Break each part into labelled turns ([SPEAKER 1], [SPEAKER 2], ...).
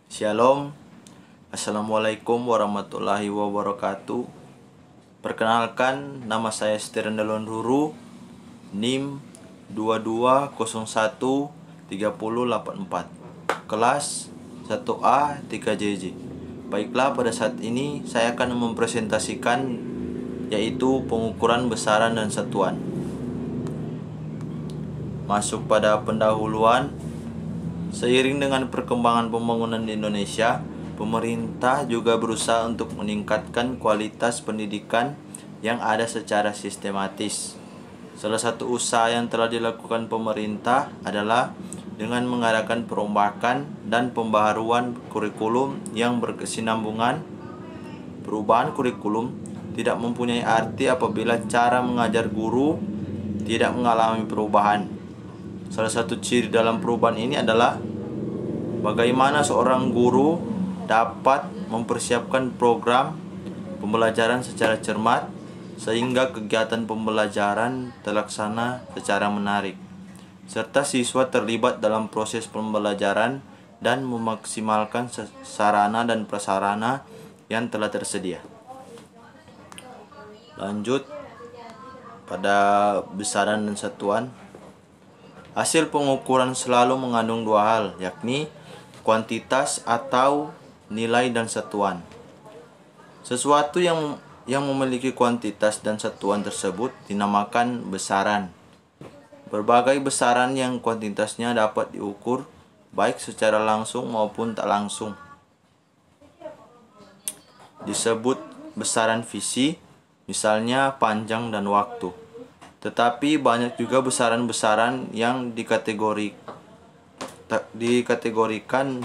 [SPEAKER 1] Shalom, Assalamualaikum warahmatullahi wabarakatuh. Perkenalkan, nama saya Setiren Dalon Ruru, NIM 22013084, kelas 1A 3JJ. Baiklah, pada saat ini saya akan mempresentasikan yaitu pengukuran besaran dan satuan. Masuk pada pendahuluan. Seiring dengan perkembangan pembangunan di Indonesia, pemerintah juga berusaha untuk meningkatkan kualitas pendidikan yang ada secara sistematis. Salah satu usaha yang telah dilakukan pemerintah adalah dengan mengadakan perombakan dan pembaharuan kurikulum yang berkesinambungan. Perubahan kurikulum tidak mempunyai arti apabila cara mengajar guru tidak mengalami perubahan. Salah satu ciri dalam perubahan ini adalah bagaimana seorang guru dapat mempersiapkan program pembelajaran secara cermat sehingga kegiatan pembelajaran terlaksana secara menarik, serta siswa terlibat dalam proses pembelajaran dan memaksimalkan sarana dan prasarana yang telah tersedia. Lanjut pada besaran dan satuan. Hasil pengukuran selalu mengandung dua hal, yakni kuantitas atau nilai dan satuan. Sesuatu yang memiliki kuantitas dan satuan tersebut dinamakan besaran. Berbagai besaran yang kuantitasnya dapat diukur baik secara langsung maupun tak langsung disebut besaran visi, misalnya panjang dan waktu. Tetapi banyak juga besaran-besaran yang dikategorikan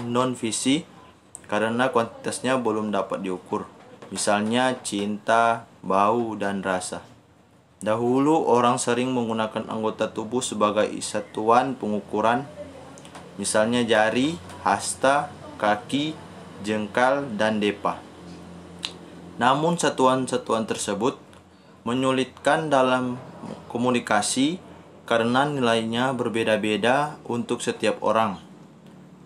[SPEAKER 1] non-visi karena kuantitasnya belum dapat diukur. Misalnya cinta, bau, dan rasa. Dahulu orang sering menggunakan anggota tubuh sebagai satuan pengukuran, misalnya jari, hasta, kaki, jengkal, dan depa. Namun satuan-satuan tersebut menyulitkan dalam komunikasi karena nilainya berbeda-beda untuk setiap orang.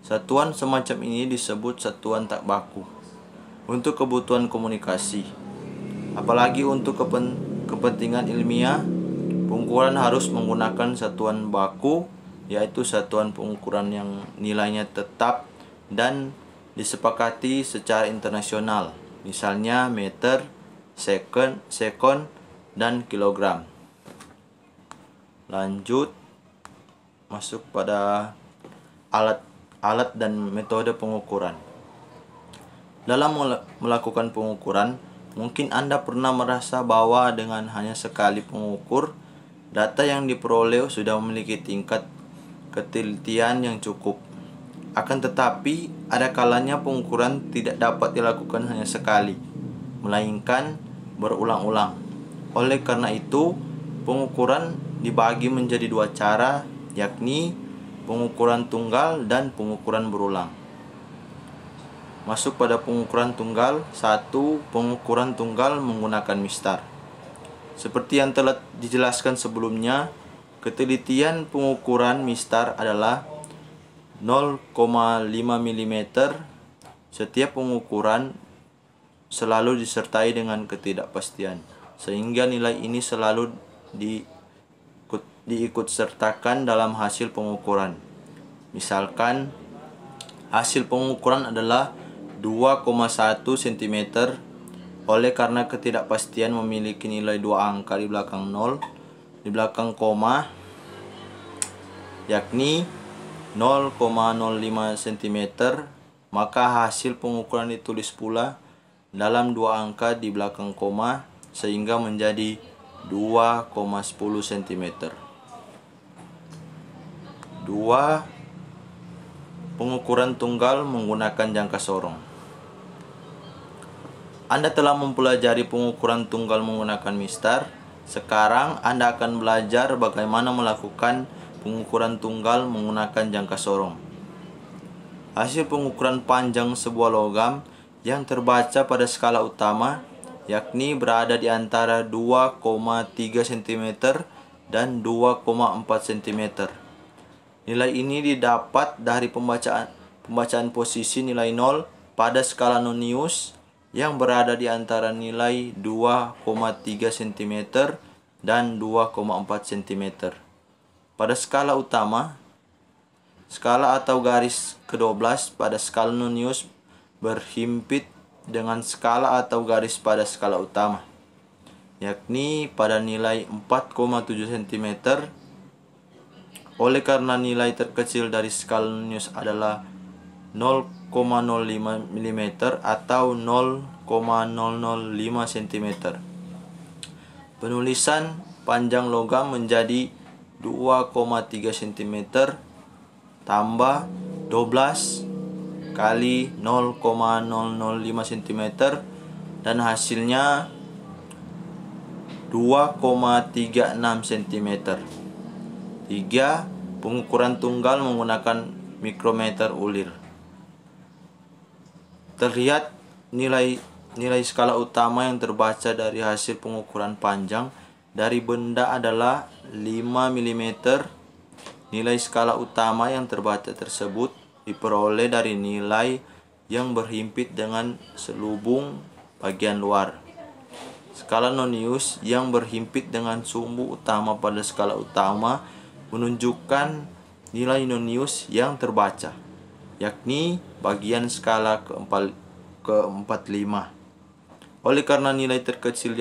[SPEAKER 1] Satuan semacam ini disebut satuan tak baku untuk kebutuhan komunikasi. Apalagi untuk kepentingan ilmiah, pengukuran harus menggunakan satuan baku, yaitu satuan pengukuran yang nilainya tetap dan disepakati secara internasional, misalnya meter, sekon, dan kilogram. Lanjut masuk pada alat dan metode pengukuran. Dalam melakukan pengukuran, mungkin Anda pernah merasa bahwa dengan hanya sekali pengukur, data yang diperoleh sudah memiliki tingkat ketelitian yang cukup. Akan tetapi, ada kalanya pengukuran tidak dapat dilakukan hanya sekali, melainkan berulang-ulang. Oleh karena itu, pengukuran dibagi menjadi dua cara, yakni pengukuran tunggal dan pengukuran berulang. Masuk pada pengukuran tunggal. 1. Pengukuran tunggal menggunakan mistar. Seperti yang telah dijelaskan sebelumnya, ketelitian pengukuran mistar adalah 0,5 mm. Setiap pengukuran selalu disertai dengan ketidakpastian, sehingga nilai ini selalu diikutsertakan dalam hasil pengukuran. Misalkan, hasil pengukuran adalah 2,1 cm. Oleh karena ketidakpastian memiliki nilai dua angka di belakang 0, di belakang koma, yakni 0,05 cm, maka hasil pengukuran ditulis pula dalam dua angka di belakang koma sehingga menjadi 2,10 cm. 2. Pengukuran tunggal menggunakan jangka sorong. Anda telah mempelajari pengukuran tunggal menggunakan mistar. Sekarang Anda akan belajar bagaimana melakukan pengukuran tunggal menggunakan jangka sorong. Hasil pengukuran panjang sebuah logam yang terbaca pada skala utama, yakni berada di antara 2,3 cm dan 2,4 cm. Nilai ini didapat dari pembacaan posisi nilai 0 pada skala Nonius yang berada di antara nilai 2,3 cm dan 2,4 cm. Pada skala utama, skala atau garis ke-12 pada skala Nonius berhimpit dengan skala atau garis pada skala utama, yakni pada nilai 4,7 cm. Oleh karena nilai terkecil dari skala Nonius adalah 0,05 mm atau 0,005 cm. Penulisan panjang logam menjadi 2,3 cm tambah 12 kali 0,005 cm dan hasilnya 2,36 cm. 3. Pengukuran tunggal menggunakan mikrometer ulir. Terlihat nilai skala utama yang terbaca dari hasil pengukuran panjang dari benda adalah 5 mm. Nilai skala utama yang terbaca tersebut diperoleh dari nilai yang berhimpit dengan selubung bagian luar. Skala Nonius yang berhimpit dengan sumbu utama pada skala utama menunjukkan nilai Nonius yang terbaca, yakni bagian skala ke-45. Oleh karena nilai terkecil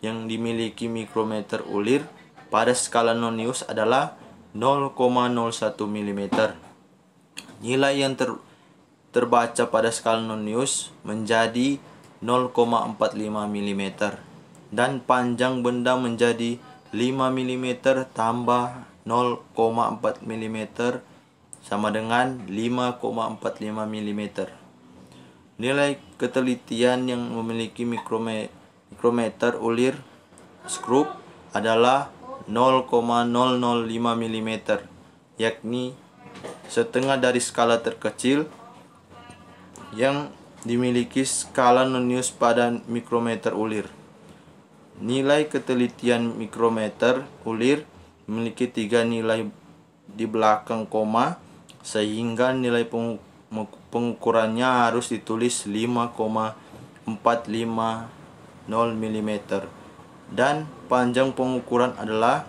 [SPEAKER 1] yang dimiliki mikrometer ulir pada skala Nonius adalah 0,01 mm. Nilai yang terbaca pada skala Nonius menjadi 0,45 mm dan panjang benda menjadi 5 mm tambah 0,4 mm sama dengan 5,45 mm. Nilai ketelitian yang memiliki mikrometer ulir skrup adalah 0,005 mm, yakni setengah dari skala terkecil yang dimiliki skala Nonius pada mikrometer ulir. Nilai ketelitian mikrometer ulir memiliki 3 nilai di belakang koma, sehingga nilai pengukurannya harus ditulis 5,450 mm dan panjang pengukuran adalah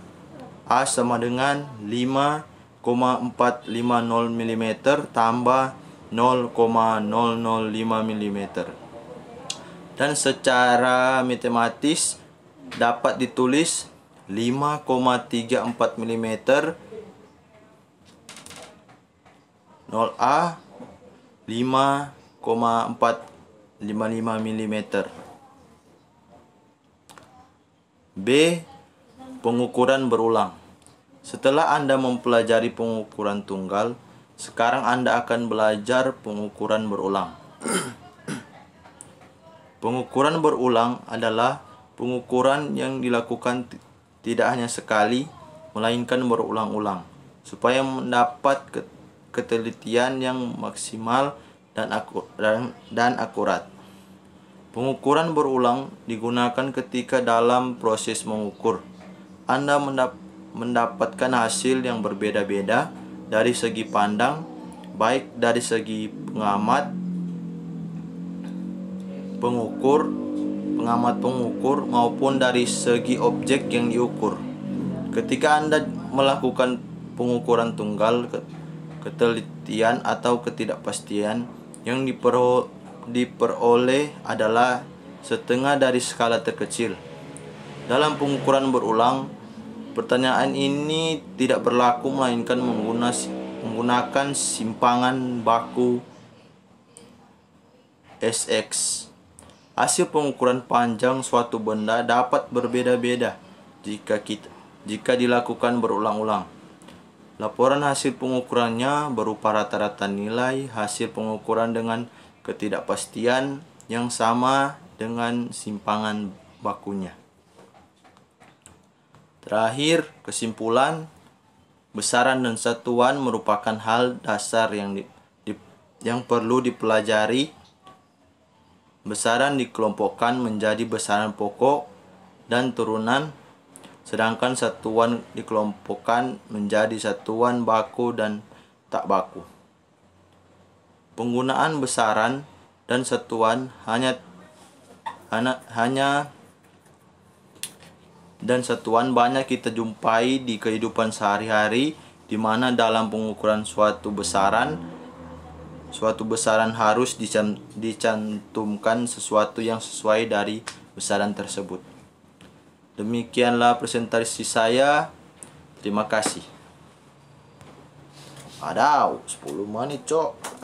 [SPEAKER 1] A sama dengan 5,450 mm tambah 0,005 mm. Dan secara matematis dapat ditulis 5,34 mm 0A 5,455 mm. B. Pengukuran berulang. Setelah Anda mempelajari pengukuran tunggal, sekarang Anda akan belajar pengukuran berulang. Pengukuran berulang adalah pengukuran yang dilakukan tidak hanya sekali, melainkan berulang-ulang, supaya mendapat ketelitian yang maksimal dan akurat. Pengukuran berulang digunakan ketika dalam proses mengukur Anda mendapatkan hasil yang berbeda-beda dari segi pandang, baik dari segi pengamat pengukur maupun dari segi objek yang diukur. Ketika Anda melakukan pengukuran tunggal, ketelitian atau ketidakpastian yang diperoleh adalah setengah dari skala terkecil. Dalam pengukuran berulang, pertanyaan ini tidak berlaku melainkan menggunakan simpangan baku SX. Hasil pengukuran panjang suatu benda dapat berbeda-beda jika dilakukan berulang-ulang. Laporan hasil pengukurannya berupa rata-rata nilai hasil pengukuran dengan ketidakpastian yang sama dengan simpangan bakunya. Terakhir, kesimpulan, besaran dan satuan merupakan hal dasar yang perlu dipelajari. Besaran dikelompokkan menjadi besaran pokok dan turunan, sedangkan satuan dikelompokkan menjadi satuan baku dan tak baku. Penggunaan besaran dan satuan hanya banyak kita jumpai di kehidupan sehari-hari, di mana dalam pengukuran suatu besaran harus dicantumkan sesuatu yang sesuai dari besaran tersebut. Demikianlah presentasi saya. Terima kasih. 10 menit, Cok.